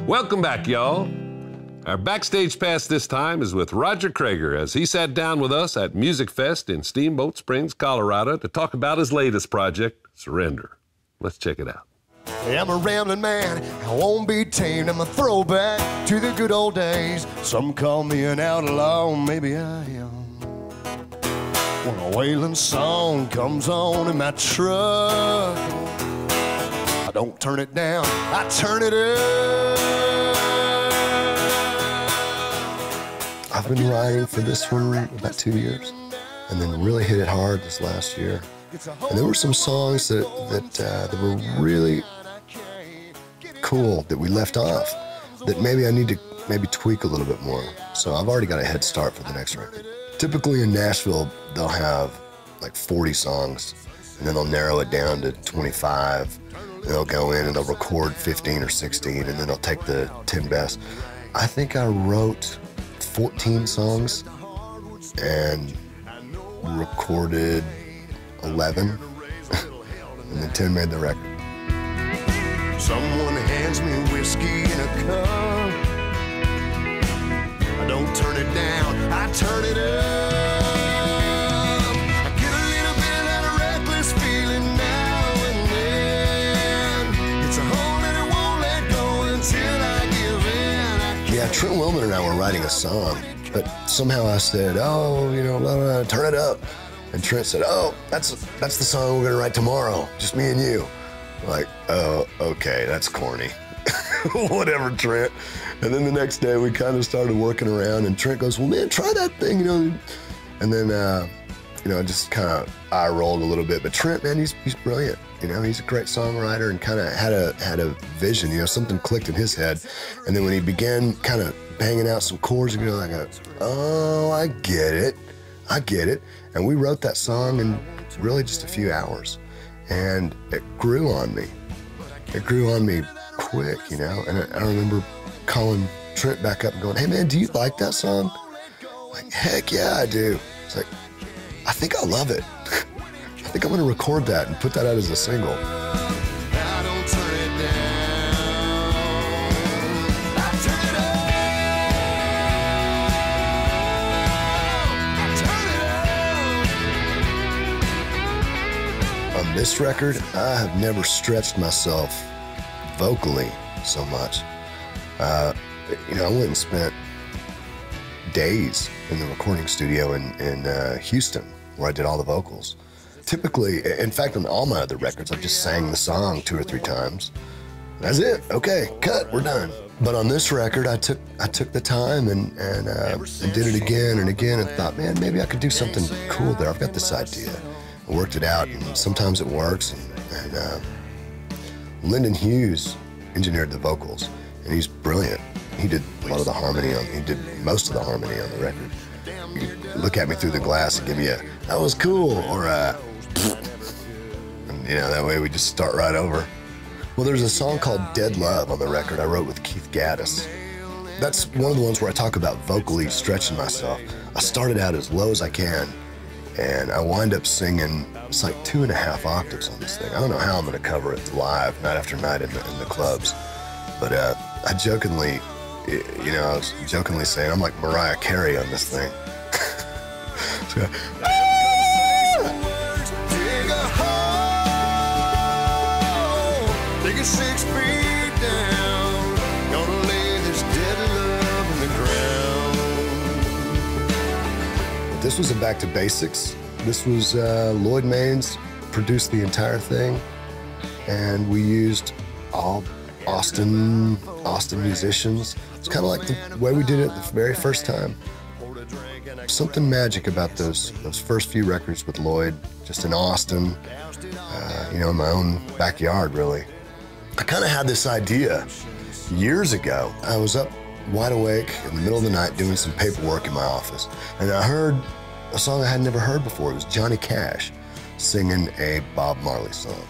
Welcome back, y'all. Our backstage pass this time is with Roger Creager as he sat down with us at Music Fest in Steamboat Springs, Colorado to talk about his latest project, Surrender. Let's check it out. Hey, I'm a rambling man, I won't be tamed. I'm a throwback to the good old days. Some call me an outlaw, maybe I am. When a wailing song comes on in my truck, I don't turn it down, I turn it up. I've been writing for this one about 2 years, and then really hit it hard this last year. And there were some songs that were really cool that we left off that maybe I need to tweak a little bit more. So I've already got a head start for the next record. Typically in Nashville, they'll have like 40 songs, and then they'll narrow it down to 25. And they'll go in and they'll record 15 or 16, and then they'll take the 10 best. I think I wrote 14 songs and recorded 11, and then 10 made the record. Someone hands me whiskey in a cup. I don't turn it down, I turn it up. I get a little bit of a reckless feeling now and then. It's a hole that I won't let go until I give in. Yeah, Trent Willman and I were writing a song, but somehow I said, oh, you know, blah, blah, turn it up. And Trent said, oh, that's the song we're gonna write tomorrow, just me and you. Like, oh, okay, that's corny. Whatever, Trent. And then the next day we kind of started working around, and Trent goes, well, man, try that thing, you know. And then, you know, just kind of eye rolled a little bit. But Trent, man, he's brilliant. You know, he's a great songwriter and kind of had a vision, you know, something clicked in his head. And then when he began kind of banging out some chords, you know, I go, oh, I get it. And we wrote that song in really just a few hours. And it grew on me. It grew on me quick, you know? And I remember calling Trent back up and going, hey man, do you like that song? Like, heck yeah, I do. It's like, I think I love it. I think I'm gonna record that and put that out as a single. On this record, I have never stretched myself vocally so much. You know, I went and spent days in the recording studio in Houston, where I did all the vocals. Typically, in fact, on all my other records, I've just sang the song 2 or 3 times. That's it. Okay, cut. We're done. But on this record, I took the time and did it again and again, and thought, man, maybe I could do something cool there. I've got this idea. I worked it out, and sometimes it works. And Lyndon Hughes engineered the vocals, and he's brilliant. He did a lot of the harmony he did most of the harmony on the record. You look at me through the glass and give me a, that was cool, or a, and, you know, that way we just start right over. Well, there's a song called Dead Love on the record I wrote with Keith Gaddis. That's one of the ones where I talk about vocally stretching myself. I started out as low as I can, and I wind up singing, it's like 2.5 octaves on this thing. I don't know how I'm gonna cover it live, night after night in the clubs. But I jokingly, you know, I was jokingly saying, I'm like Mariah Carey on this thing. So, take it 6 feet down, gonna lay this dead love in the ground. This was a back to basics. This was Lloyd Maines produced the entire thing, and we used all Austin musicians. It's kind of like the way we did it the very first time. Something magic about those first few records with Lloyd, just in Austin, you know, in my own backyard, really. I kind of had this idea years ago. I was up wide awake in the middle of the night doing some paperwork in my office, and I heard a song I had never heard before. It was Johnny Cash singing a Bob Marley song.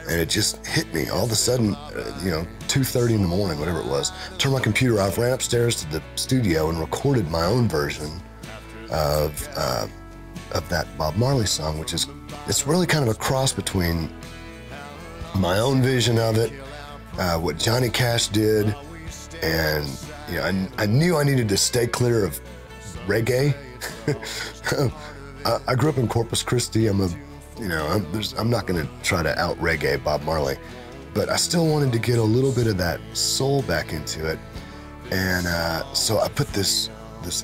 And it just hit me all of a sudden, you know, 2:30 in the morning, whatever it was. Turned my computer off, ran upstairs to the studio and recorded my own version of that Bob Marley song, which is, it's really kind of a cross between my own vision of it what Johnny Cash did, and you know, I knew I needed to stay clear of reggae. I grew up in Corpus Christi. I'm not going to try to out reggae Bob Marley, but I still wanted to get a little bit of that soul back into it, and so I put this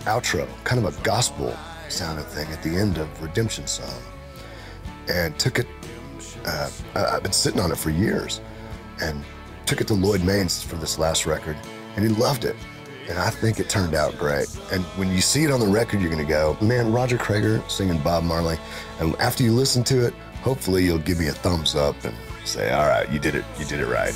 outro, kind of a gospel sounding thing at the end of Redemption Song, and took it. I've been sitting on it for years, and took it to Lloyd Maines for this last record, and he loved it. And I think it turned out great. And when you see it on the record, you're gonna go, man, Roger Creager singing Bob Marley. And after you listen to it, hopefully you'll give me a thumbs up and say, all right, you did it right.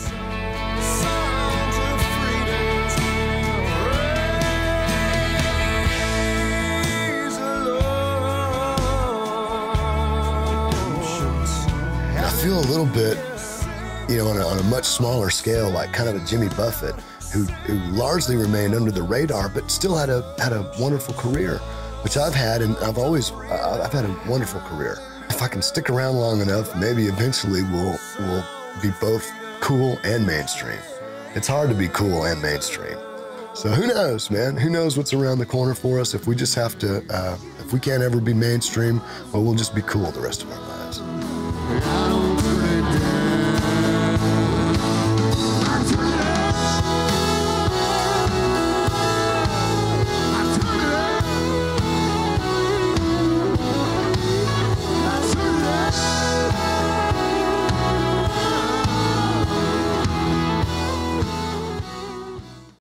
And I feel a little bit, you know, on a much smaller scale, like kind of a Jimmy Buffett, who largely remained under the radar, but still had a wonderful career, which I've had, and I've had a wonderful career. If I can stick around long enough, maybe eventually we'll be both cool and mainstream. It's hard to be cool and mainstream. So who knows, man? Who knows what's around the corner for us? If we just have to, if we can't ever be mainstream, well, we'll just be cool the rest of our lives.